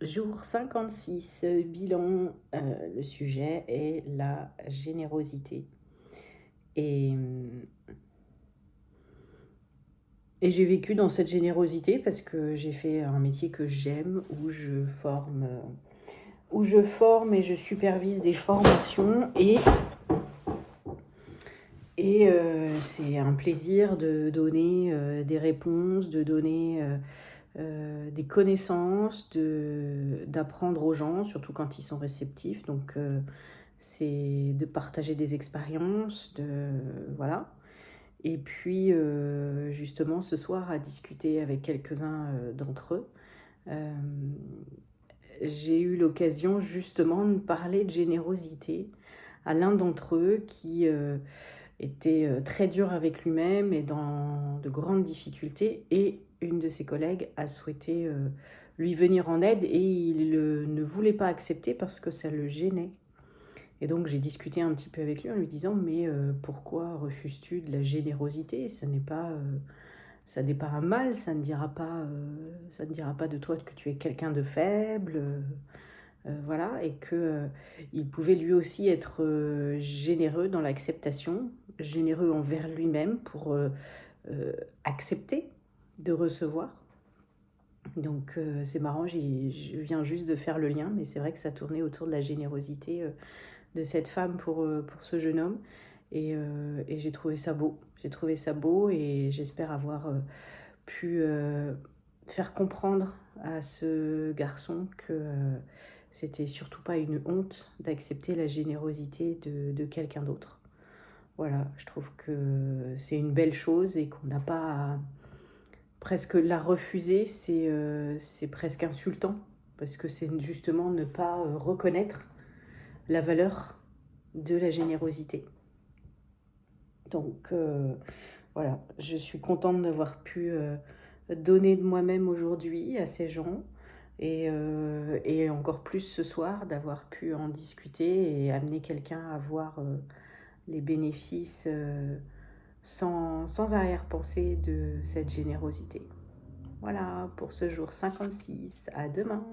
Jour 56, bilan, le sujet est la générosité et et j'ai vécu dans cette générosité parce que j'ai fait un métier que j'aime, où je forme et je supervise des formations c'est un plaisir de donner, des réponses, de donner, des connaissances, d'apprendre aux gens, surtout quand ils sont réceptifs. Donc, c'est de partager des expériences, voilà. Et puis, justement, ce soir, à discuter avec quelques-uns d'entre eux, euh, j'ai eu l'occasion justement de parler de générosité à l'un d'entre eux qui était très dur avec lui-même et dans de grandes difficultés. Et une de ses collègues a souhaité lui venir en aide et il ne voulait pas accepter parce que ça le gênait. Et donc j'ai discuté un petit peu avec lui en lui disant mais pourquoi refuses-tu de la générosité? Ça n'est pas un mal, ça ne dira pas de toi que tu es quelqu'un de faible, voilà, et que il pouvait lui aussi être généreux dans l'acceptation, généreux envers lui-même pour accepter de recevoir. Donc c'est marrant, je viens juste de faire le lien, mais c'est vrai que ça tournait autour de la générosité de cette femme pour ce jeune homme. Et j'ai trouvé ça beau. J'ai trouvé ça beau et j'espère avoir pu faire comprendre à ce garçon que c'était surtout pas une honte d'accepter la générosité de quelqu'un d'autre. Voilà, je trouve que c'est une belle chose et qu'on n'a pas à presque la refuser, c'est presque insultant parce que c'est justement ne pas reconnaître la valeur de la générosité. Donc voilà, je suis contente d'avoir pu donner de moi-même aujourd'hui à ces gens et encore plus ce soir d'avoir pu en discuter et amener quelqu'un à voir les bénéfices sans arrière-pensée de cette générosité. Voilà pour ce jour 56. À demain.